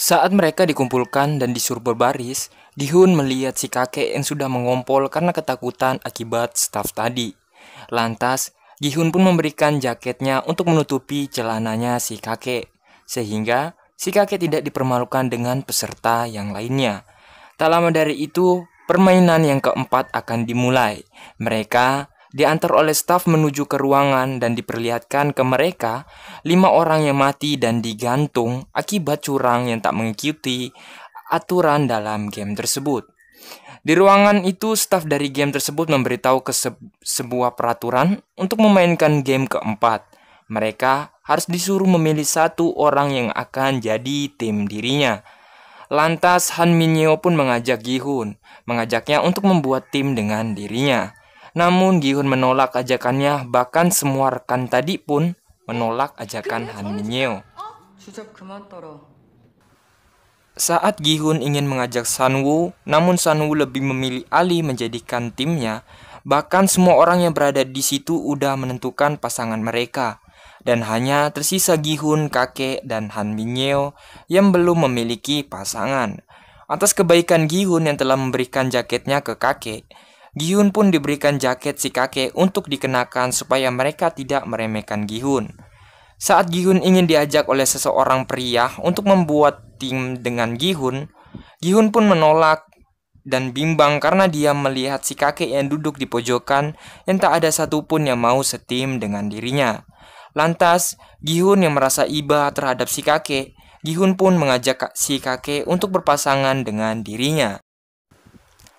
Saat mereka dikumpulkan dan disuruh berbaris, Gihun melihat si kakek yang sudah mengompol karena ketakutan akibat staf tadi. Lantas, Gihun pun memberikan jaketnya untuk menutupi celananya si kakek, sehingga si kakek tidak dipermalukan dengan peserta yang lainnya. Tak lama dari itu, permainan yang keempat akan dimulai. Mereka diantar oleh staf menuju ke ruangan dan diperlihatkan ke mereka 5 orang yang mati dan digantung akibat curang yang tak mengikuti aturan dalam game tersebut. Di ruangan itu, staf dari game tersebut memberitahu ke sebuah peraturan untuk memainkan game keempat. Mereka harus disuruh memilih 1 orang yang akan jadi tim dirinya. Lantas Han Minyo pun mengajak Gihun, mengajaknya untuk membuat tim dengan dirinya. Namun Gihun menolak ajakannya, bahkan semua rekan tadi pun menolak ajakan Han Minyo. Saat Gihun ingin mengajak Sanwoo, namun Sanwoo lebih memilih Ali menjadikan timnya. Bahkan semua orang yang berada di situ udah menentukan pasangan mereka. Dan hanya tersisa Gihun, kakek, dan Han Minyo yang belum memiliki pasangan. Atas kebaikan Gihun yang telah memberikan jaketnya ke kakek, Gihun pun diberikan jaket si kakek untuk dikenakan supaya mereka tidak meremehkan Gihun. Saat Gihun ingin diajak oleh seseorang pria untuk membuat tim dengan Gihun, Gihun pun menolak dan bimbang karena dia melihat si kakek yang duduk di pojokan yang tak ada satupun yang mau setim dengan dirinya. Lantas, Gihun yang merasa iba terhadap si kakek, Gihun pun mengajak si kakek untuk berpasangan dengan dirinya.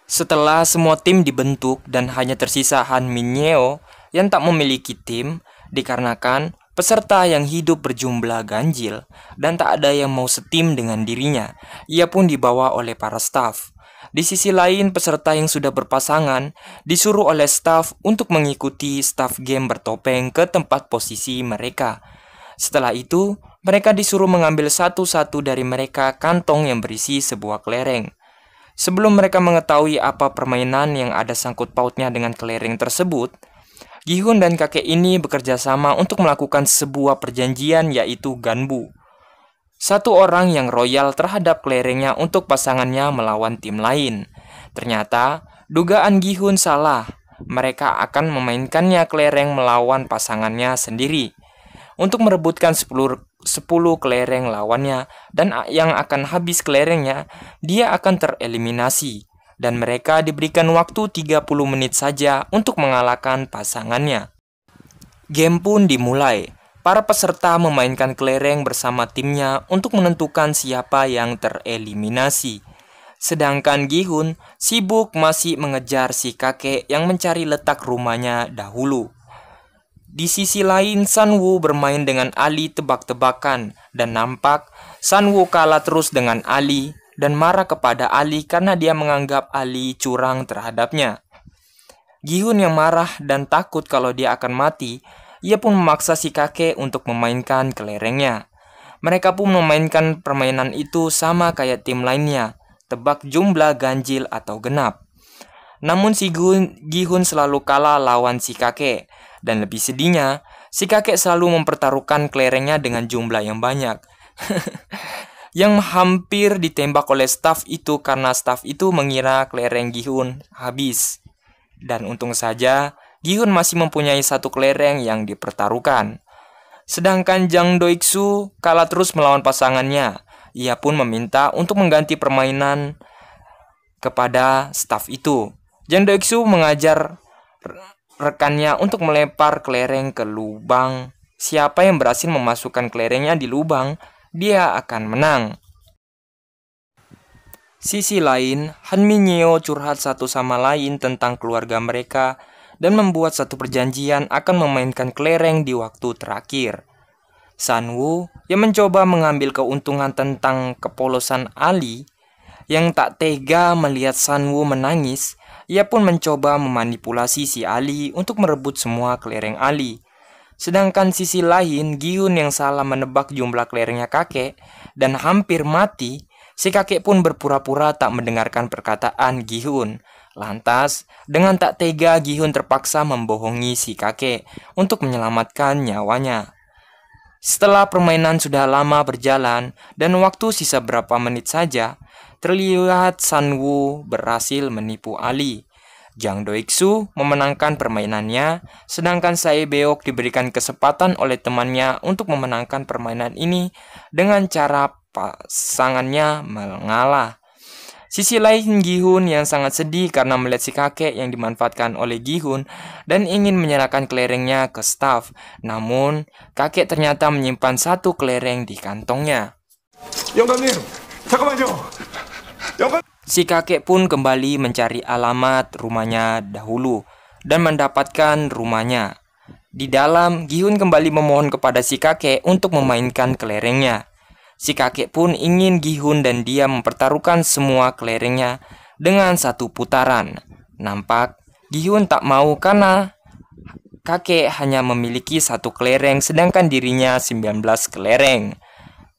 Setelah semua tim dibentuk dan hanya tersisa Han Minyo yang tak memiliki tim, dikarenakan peserta yang hidup berjumlah ganjil dan tak ada yang mau setim dengan dirinya, ia pun dibawa oleh para staf. Di sisi lain, peserta yang sudah berpasangan disuruh oleh staf untuk mengikuti staf game bertopeng ke tempat posisi mereka. Setelah itu, mereka disuruh mengambil satu-satu dari mereka kantong yang berisi sebuah kelereng. Sebelum mereka mengetahui apa permainan yang ada sangkut pautnya dengan kelereng tersebut, Gihun dan kakek ini bekerja sama untuk melakukan sebuah perjanjian, yaitu ganbu. 1 orang yang royal terhadap kelerengnya untuk pasangannya melawan tim lain. Ternyata, dugaan Gihun salah. Mereka akan memainkannya kelereng melawan pasangannya sendiri untuk merebutkan 10 kelereng lawannya, dan yang akan habis kelerengnya, dia akan tereliminasi. Dan mereka diberikan waktu 30 menit saja untuk mengalahkan pasangannya. Game pun dimulai. Para peserta memainkan kelereng bersama timnya untuk menentukan siapa yang tereliminasi. Sedangkan Gihun sibuk masih mengejar si kakek yang mencari letak rumahnya dahulu. Di sisi lain, Sanwoo bermain dengan Ali tebak-tebakan dan nampak Sanwoo kalah terus dengan Ali dan marah kepada Ali karena dia menganggap Ali curang terhadapnya. Gihun yang marah dan takut kalau dia akan mati, ia pun memaksa si kakek untuk memainkan kelerengnya. Mereka pun memainkan permainan itu sama kayak tim lainnya, tebak jumlah ganjil atau genap. Namun si Gihun selalu kalah lawan si kakek, dan lebih sedihnya, si kakek selalu mempertaruhkan kelerengnya dengan jumlah yang banyak. Yang hampir ditembak oleh staf itu karena staf itu mengira kelereng Gihun habis. Dan untung saja, Gihun masih mempunyai 1 kelereng yang dipertaruhkan. Sedangkan Jang Doiksu kalah terus melawan pasangannya. Ia pun meminta untuk mengganti permainan kepada staf itu. Jang Doiksu mengajar rekannya untuk melempar kelereng ke lubang. Siapa yang berhasil memasukkan kelerengnya di lubang, dia akan menang. Sisi lain, Han Minyo curhat satu sama lain tentang keluarga mereka dan membuat satu perjanjian akan memainkan kelereng di waktu terakhir. Sanwoo yang mencoba mengambil keuntungan tentang kepolosan Ali, yang tak tega melihat Sanwoo menangis, ia pun mencoba memanipulasi si Ali untuk merebut semua kelereng Ali. Sedangkan sisi lain, Gihun yang salah menebak jumlah kelerengnya kakek dan hampir mati, si kakek pun berpura-pura tak mendengarkan perkataan Gihun. Lantas, dengan tak tega, Gihun terpaksa membohongi si kakek untuk menyelamatkan nyawanya. Setelah permainan sudah lama berjalan dan waktu sisa berapa menit saja, terlihat Sanwoo berhasil menipu Ali. Jang Doiksu memenangkan permainannya, sedangkan Sae Beok diberikan kesempatan oleh temannya untuk memenangkan permainan ini dengan cara pasangannya mengalah. Sisi lain Gi-hun yang sangat sedih karena melihat si kakek yang dimanfaatkan oleh Gi-hun dan ingin menyerahkan kelerengnya ke staf. Namun, kakek ternyata menyimpan satu kelereng di kantongnya. 영감님, 잠깐만요. Si kakek pun kembali mencari alamat rumahnya dahulu dan mendapatkan rumahnya. Di dalam, Gi-hun kembali memohon kepada si kakek untuk memainkan kelerengnya. Si kakek pun ingin Gi-hun dan dia mempertaruhkan semua kelerengnya dengan satu putaran. Nampak Gi-hun tak mau karena kakek hanya memiliki satu kelereng sedangkan dirinya 19 kelereng.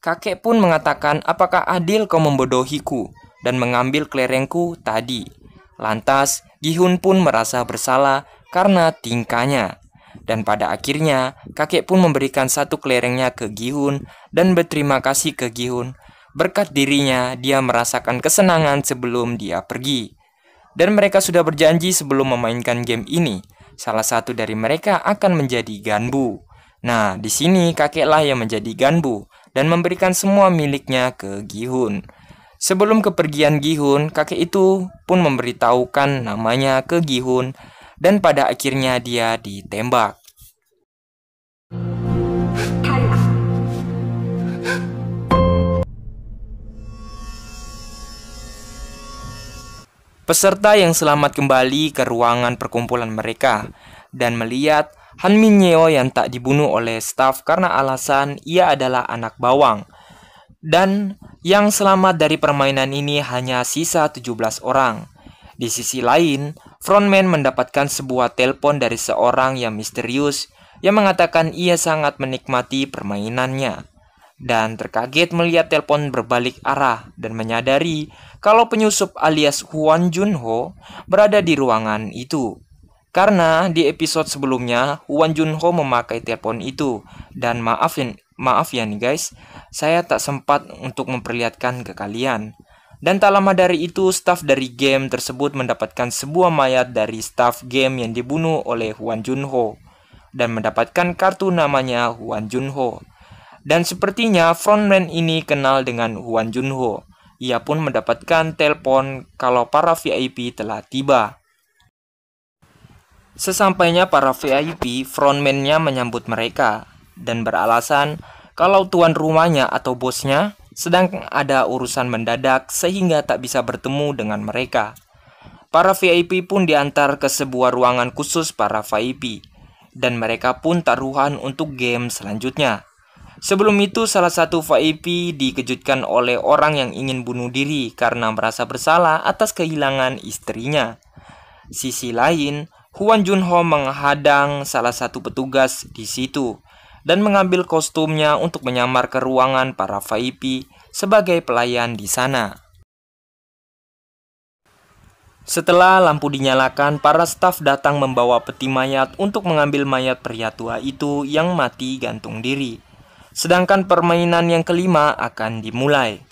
Kakek pun mengatakan, apakah adil kau membodohiku dan mengambil kelerengku tadi? Lantas Gi-hun pun merasa bersalah karena tingkahnya. Dan pada akhirnya, kakek pun memberikan satu kelerengnya ke Gi-hun dan berterima kasih ke Gi-hun. Berkat dirinya, dia merasakan kesenangan sebelum dia pergi. Dan mereka sudah berjanji sebelum memainkan game ini, salah satu dari mereka akan menjadi Ganbu. Nah, di sini kakeklah yang menjadi Ganbu dan memberikan semua miliknya ke Gi-hun. Sebelum kepergian Gi-hun, kakek itu pun memberitahukan namanya ke Gi-hun. Dan pada akhirnya dia ditembak. Peserta yang selamat kembali ke ruangan perkumpulan mereka dan melihat Han Min-yeo yang tak dibunuh oleh staf karena alasan ia adalah anak bawang. Dan yang selamat dari permainan ini hanya sisa 17 orang. Di sisi lain, frontman mendapatkan sebuah telepon dari seorang yang misterius yang mengatakan ia sangat menikmati permainannya. Dan terkaget melihat telepon berbalik arah dan menyadari kalau penyusup alias Hwan Junho berada di ruangan itu. Karena di episode sebelumnya Hwan Junho memakai telepon itu. Dan maaf ya nih guys, saya tak sempat untuk memperlihatkan ke kalian. Dan tak lama dari itu, staf dari game tersebut mendapatkan sebuah mayat dari staf game yang dibunuh oleh Hwan Junho dan mendapatkan kartu namanya Hwan Junho. Dan sepertinya frontman ini kenal dengan Hwan Junho. Ia pun mendapatkan telepon kalau para VIP telah tiba. Sesampainya para VIP, frontman-nya menyambut mereka dan beralasan kalau tuan rumahnya atau bosnya sedang ada urusan mendadak sehingga tak bisa bertemu dengan mereka. Para VIP pun diantar ke sebuah ruangan khusus para VIP dan mereka pun taruhan untuk game selanjutnya. Sebelum itu salah satu VIP dikejutkan oleh orang yang ingin bunuh diri karena merasa bersalah atas kehilangan istrinya. Sisi lain, Hwan Junho menghadang salah satu petugas di situ dan mengambil kostumnya untuk menyamar ke ruangan para VIP sebagai pelayan di sana. Setelah lampu dinyalakan, para staf datang membawa peti mayat untuk mengambil mayat pria tua itu yang mati gantung diri. Sedangkan permainan yang kelima akan dimulai.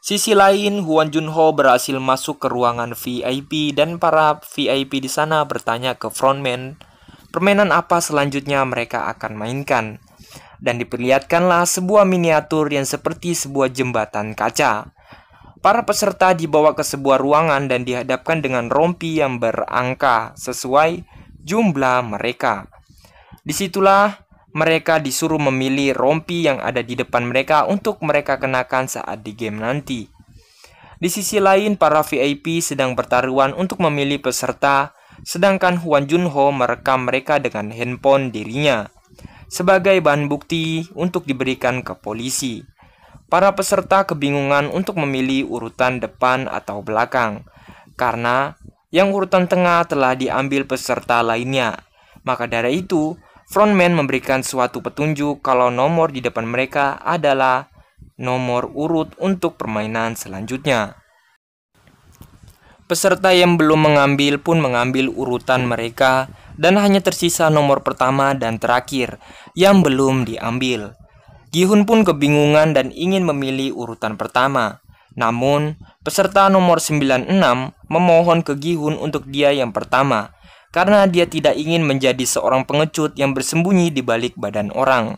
Sisi lain, Hwan Junho berhasil masuk ke ruangan VIP dan para VIP di sana bertanya ke frontman, permainan apa selanjutnya mereka akan mainkan. Dan diperlihatkanlah sebuah miniatur yang seperti sebuah jembatan kaca. Para peserta dibawa ke sebuah ruangan dan dihadapkan dengan rompi yang berangka sesuai jumlah mereka. Disitulah mereka disuruh memilih rompi yang ada di depan mereka untuk mereka kenakan saat di game nanti. Di sisi lain, para VIP sedang bertaruhan untuk memilih peserta, sedangkan Hwan Junho merekam mereka dengan handphone dirinya sebagai bahan bukti untuk diberikan ke polisi. Para peserta kebingungan untuk memilih urutan depan atau belakang, karena yang urutan tengah telah diambil peserta lainnya. Maka dari itu, frontman memberikan suatu petunjuk kalau nomor di depan mereka adalah nomor urut untuk permainan selanjutnya. Peserta yang belum mengambil pun mengambil urutan mereka dan hanya tersisa nomor pertama dan terakhir yang belum diambil. Gi-hun pun kebingungan dan ingin memilih urutan pertama. Namun, peserta nomor 96 memohon ke Gi-hun untuk dia yang pertama, karena dia tidak ingin menjadi seorang pengecut yang bersembunyi di balik badan orang.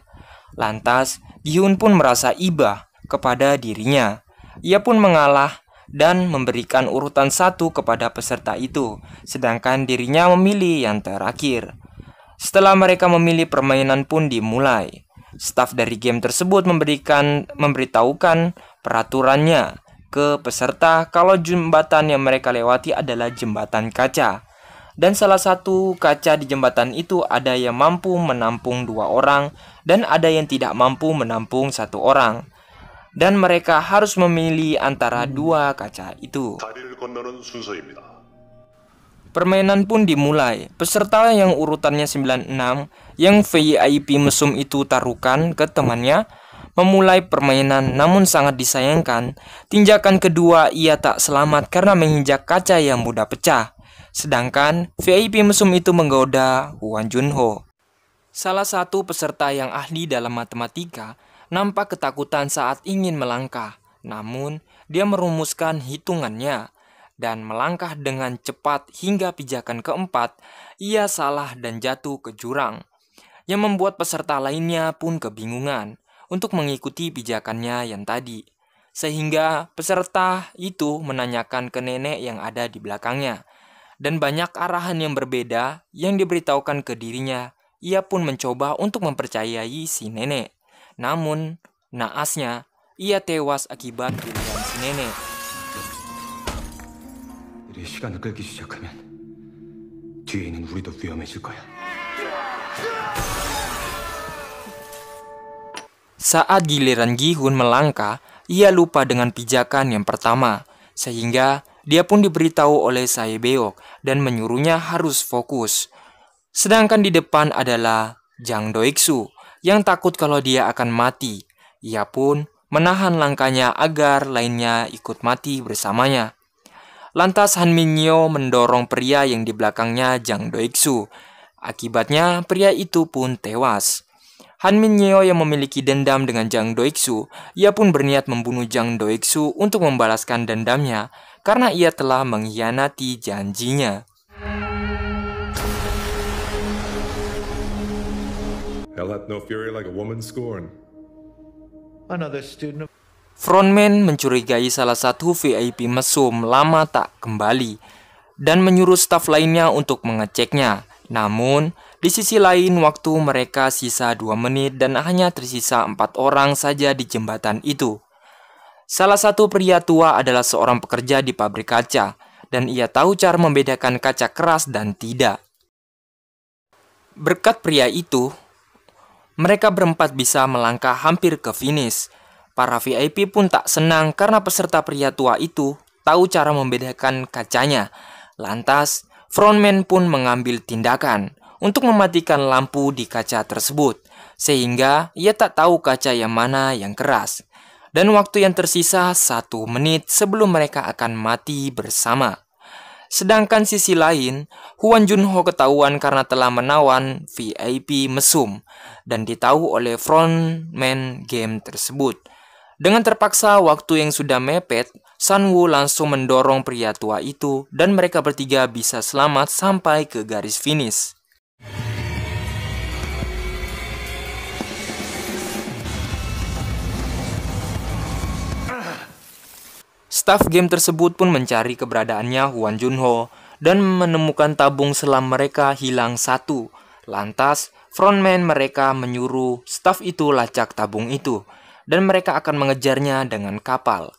Lantas, Gi-hun pun merasa iba kepada dirinya. Ia pun mengalah dan memberikan urutan 1 kepada peserta itu, sedangkan dirinya memilih yang terakhir. Setelah mereka memilih, permainan pun dimulai. Staf dari game tersebut memberitahukan peraturannya ke peserta kalau jembatan yang mereka lewati adalah jembatan kaca. Dan salah satu kaca di jembatan itu ada yang mampu menampung 2 orang dan ada yang tidak mampu menampung 1 orang. Dan mereka harus memilih antara 2 kaca itu. Permainan pun dimulai. Peserta yang urutannya 96, yang VIP mesum itu taruhkan ke temannya, memulai permainan. Namun sangat disayangkan, tindakan kedua ia tak selamat karena menginjak kaca yang mudah pecah. Sedangkan VIP mesum itu menggoda Hwan Junho. Salah satu peserta yang ahli dalam matematika nampak ketakutan saat ingin melangkah. Namun, dia merumuskan hitungannya dan melangkah dengan cepat hingga pijakan keempat, ia salah dan jatuh ke jurang. Yang membuat peserta lainnya pun kebingungan untuk mengikuti pijakannya yang tadi. Sehingga peserta itu menanyakan ke nenek yang ada di belakangnya. Dan banyak arahan yang berbeda yang diberitahukan ke dirinya. Ia pun mencoba untuk mempercayai si nenek. Namun, naasnya, ia tewas akibat pilihan si nenek. 시간을 끌기 시작하면 뒤에 있는 우리도 위험해질 거야. Saat giliran Gi-hun melangkah, ia lupa dengan pijakan yang pertama, sehingga dia pun diberitahu oleh Sae-beok dan menyuruhnya harus fokus. Sedangkan di depan adalah Jang Do-ik-soo yang takut kalau dia akan mati. Ia pun menahan langkahnya agar lainnya ikut mati bersamanya. Lantas Han Min-yo mendorong pria yang di belakangnya Jang Do-ik-soo. Akibatnya pria itu pun tewas. Han Min-yo yang memiliki dendam dengan Jang Do-ik-soo, ia pun berniat membunuh Jang Do-ik-soo untuk membalaskan dendamnya karena ia telah mengkhianati janjinya. Hell hath no fury like a woman scorned. Another student of Frontman mencurigai salah satu VIP mesum lama tak kembali dan menyuruh staf lainnya untuk mengeceknya. Namun, di sisi lain waktu mereka sisa 2 menit dan hanya tersisa 4 orang saja di jembatan itu. Salah satu pria tua adalah seorang pekerja di pabrik kaca dan ia tahu cara membedakan kaca keras dan tidak. Berkat pria itu, mereka berempat bisa melangkah hampir ke finish. Para VIP pun tak senang karena peserta pria tua itu tahu cara membedakan kacanya. Lantas, frontman pun mengambil tindakan untuk mematikan lampu di kaca tersebut, sehingga ia tak tahu kaca yang mana yang keras. Dan waktu yang tersisa 1 menit sebelum mereka akan mati bersama. Sedangkan sisi lain, Hwan Junho ketahuan karena telah menawan VIP mesum dan ditahu oleh frontman game tersebut. Dengan terpaksa waktu yang sudah mepet, Sun-woo langsung mendorong pria tua itu dan mereka bertiga bisa selamat sampai ke garis finish. Staf game tersebut pun mencari keberadaannya Hwan Junho dan menemukan tabung selam mereka hilang 1. Lantas, frontman mereka menyuruh staf itu lacak tabung itu dan mereka akan mengejarnya dengan kapal.